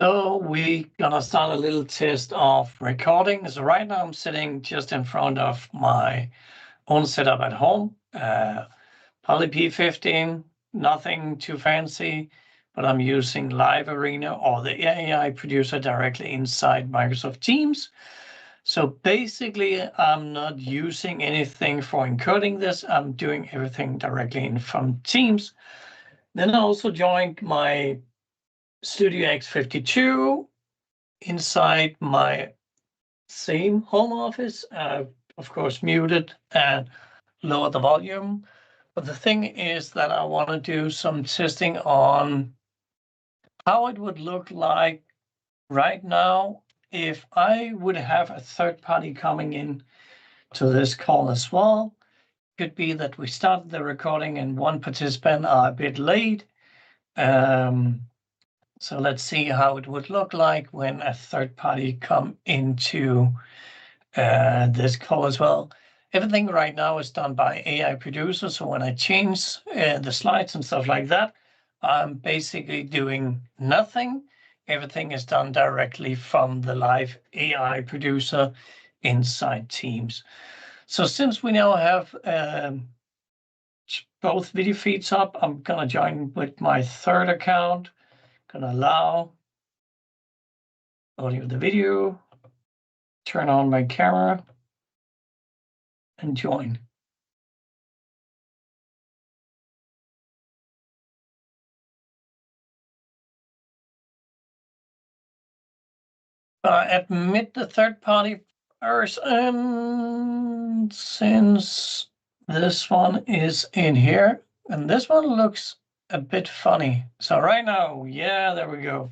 So we're gonna start a little test of recording. So right now I'm sitting just in front of my own setup at home. Poly P15, nothing too fancy, but I'm using Live Arena or the AI producer directly inside Microsoft Teams. So basically, I'm not using anything for encoding this. I'm doing everything directly in from Teams. Then I also joined my Studio X52 inside my same home office. Of course, muted and lower the volume. But the thing is that I want to do some testing on how it would look like right now if I would have a third party coming in to this call as well. Could be that we started the recording and one participant are a bit late. So let's see how it would look like when a third party come into this call as well. Everything right now is done by AI producer. So when I change the slides and stuff like that, I'm basically doing nothing. Everything is done directly from the live AI producer inside Teams. So since we now have both video feeds up, I'm gonna join with my third account, gonna allow audio the video, turn on my camera, and join. Admit the third party first, and since this one is in here, and this one looks a bit funny. So right now, yeah, there we go.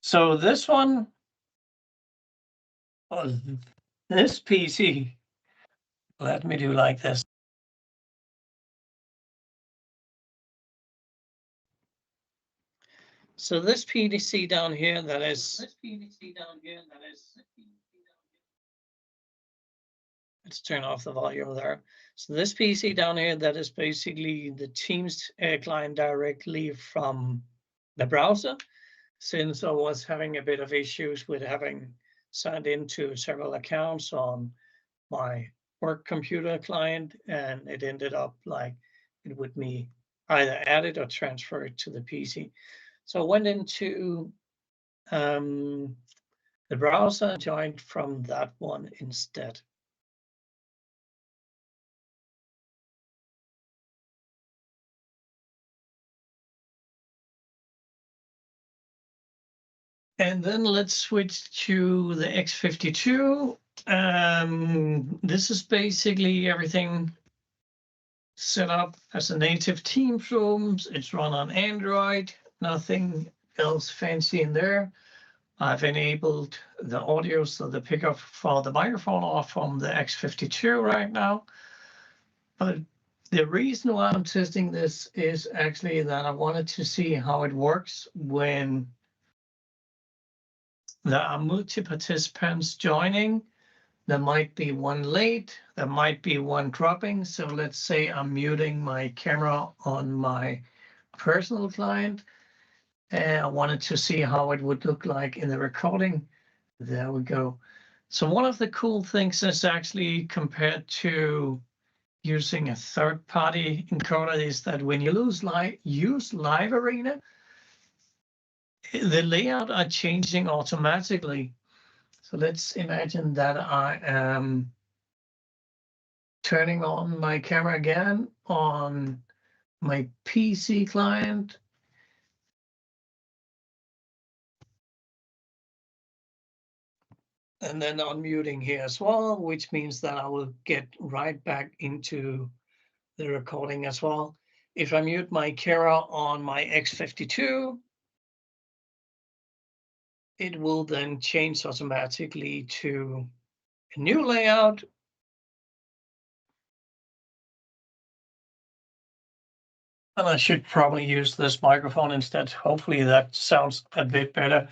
So this one, oh, this PC, let me do like this. So this PDC down here, that is. Let's turn off the volume there. So this PC down here, that is basically the Teams client directly from the browser. Since I was having a bit of issues with having signed into several accounts on my work computer client, and it ended up like it would me either add it or transfer it to the PC. So I went into the browser and joined from that one instead. And then let's switch to the X52. This is basically everything set up as a native Teams room. It's run on Android, nothing else fancy in there. I've enabled the audio, so the pickup for the microphone off from the X52 right now. But the reason why I'm testing this is actually that I wanted to see how it works when there are multi-participants joining. There might be one late, there might be one dropping. So let's say I'm muting my camera on my personal client. And I wanted to see how it would look like in the recording. There we go. So one of the cool things is actually compared to using a third-party encoder is that when you use Live Arena, the layout are changing automatically. So let's imagine that I am turning on my camera again on my PC client. And then unmuting here as well, which means that I will get right back into the recording as well. If I mute my camera on my X52, it will then change automatically to a new layout. And I should probably use this microphone instead. Hopefully that sounds a bit better.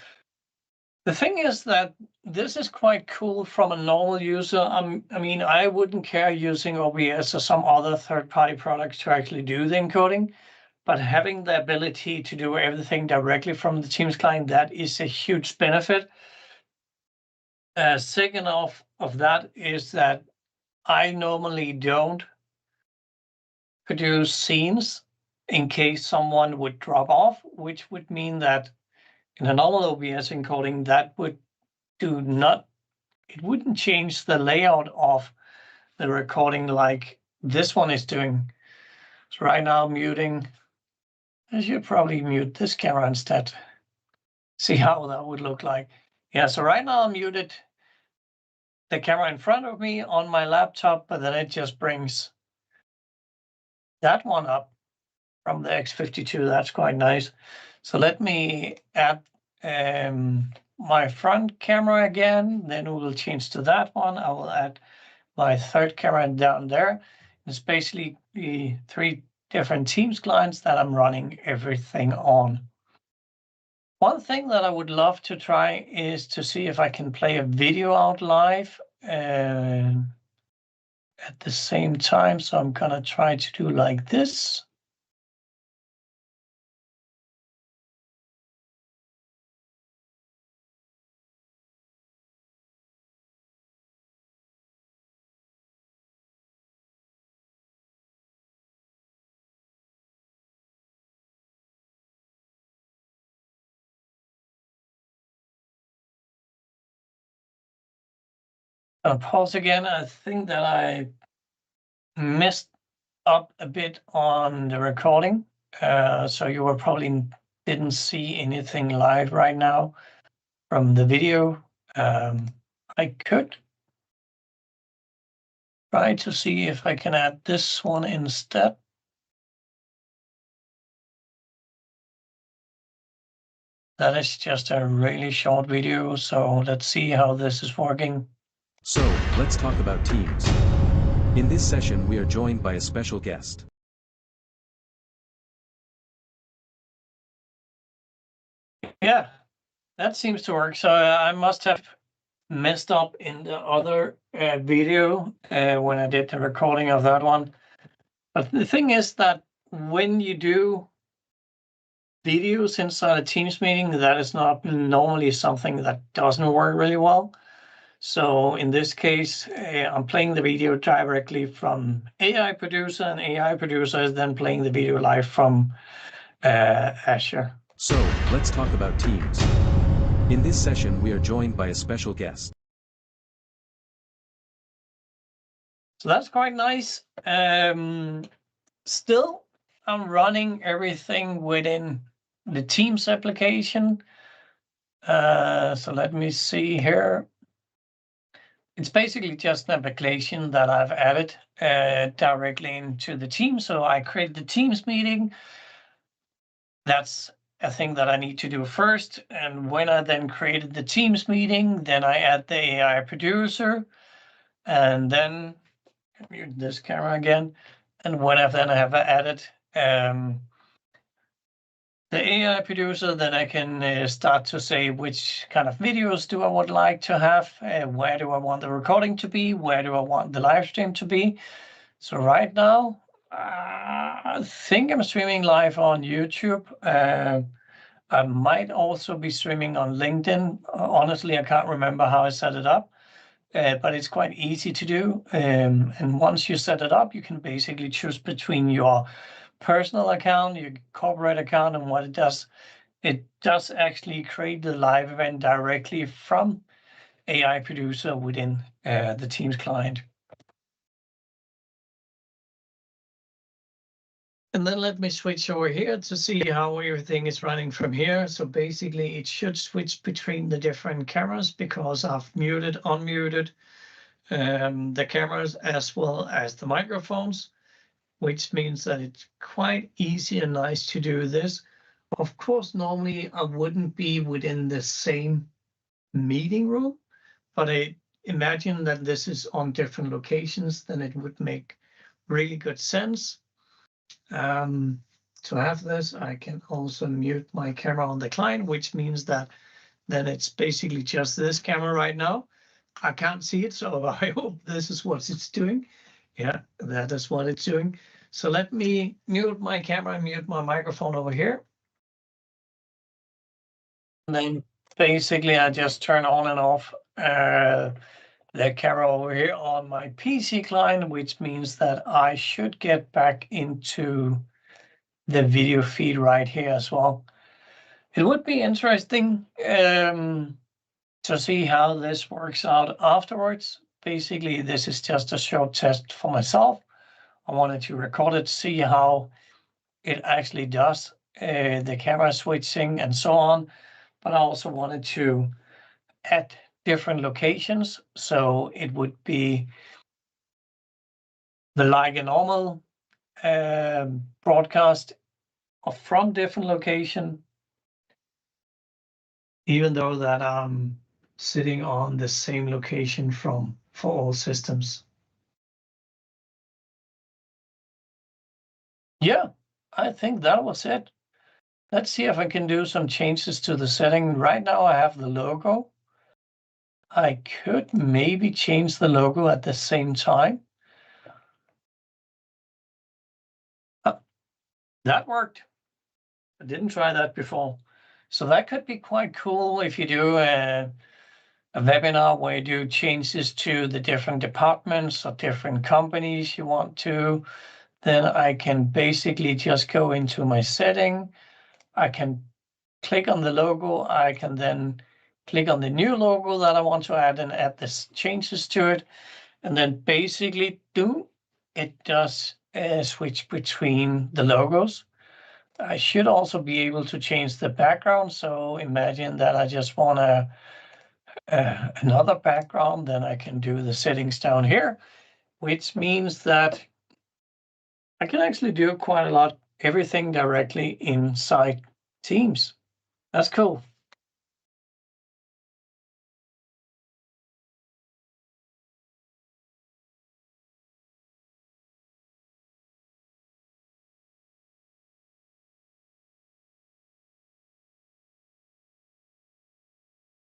The thing is that this is quite cool from a normal user. I mean, I wouldn't care using OBS or some other third-party products to actually do the encoding. but having the ability to do everything directly from the Teams client, that is a huge benefit. Second of that is that I normally don't produce scenes in case someone would drop off, which would mean that in a normal OBS encoding, that would it wouldn't change the layout of the recording like this one is doing. So right now I'm muting. I should probably mute this camera instead. See how that would look like. Yeah, so right now I'm muted the camera in front of me on my laptop, but then it just brings that one up from the X52. That's quite nice. So let me add my front camera again. Then we will change to that one. I will add my third camera down there. It's basically the 3 different Teams clients that I'm running everything on. One thing that I would love to try is to see if I can play a video out live at the same time. So I'm gonna try to do like this. I'll pause again. I think that I messed up a bit on the recording. So you were probably didn't see anything live right now from the video. I could try to see if I can add this one instead. That is just a really short video, so let's see how this is working. So, let's talk about Teams. In this session we are joined by a special guest. Yeah, that seems to work. So I must have messed up in the other video when I did the recording of that one. But the thing is that when you do videos inside a Teams meeting, that is not normally something that doesn't work really well. So in this case, I'm playing the video directly from AI Producer, and AI Producer is then playing the video live from Azure. So, let's talk about Teams. In this session we are joined by a special guest. So that's quite nice. Still, I'm running everything within the Teams application. So let me see here. It's basically just an application that I've added directly into the Teams. So I created the Teams meeting. That's a thing that I need to do first. And when I then created the Teams meeting, then I add the AI Producer, and then mute this camera again. And when I have added the AI Producer, then I can start to say which kind of videos do I would like to have, where do I want the recording to be, where do I want the live stream to be. So right now, I think I'm streaming live on YouTube. I might also be streaming on LinkedIn. Honestly, I can't remember how I set it up. But it's quite easy to do. And once you set it up, you can basically choose between your personal account, your corporate account, and what it does actually create the live event directly from AI Producer within the Teams client. And then let me switch over here to see how everything is running from here. So basically it should switch between the different cameras because I've muted, unmuted the cameras as well as the microphones, which means that it's quite easy and nice to do this. Of course, normally I wouldn't be within the same meeting room, but I imagine that this is on different locations, then it would make really good sense. To have this, I can also mute my camera on the client, which means that then it's basically just this camera right now. I can't see it, so I hope this is what it's doing. Yeah, that is what it's doing. So let me mute my camera and mute my microphone over here. And then basically I just turn on and off the camera over here on my PC client, which means that I should get back into the video feed right here as well. It would be interesting to see how this works out afterwards. Basically, this is just a short test for myself. I wanted to record it, see how it actually does, the camera switching and so on. But I also wanted to add different locations. So it would be like a normal broadcast from different location, even though that I'm sitting on the same location for all systems. Yeah, I think that was it. Let's see if I can do some changes to the setting. Right now I have the logo. I could maybe change the logo at the same time. That worked. I didn't try that before. So that could be quite cool if you do a webinar where you do changes to the different departments or different companies you want to. Then I can basically just go into my setting. I can click on the logo. I can then click on the new logo that I want to add and add the changes to it. And then basically it does switch between the logos. I should also be able to change the background. So imagine that I just want another background, then I can do the settings down here, which means that I can actually do quite a lot, everything directly inside Teams. That's cool.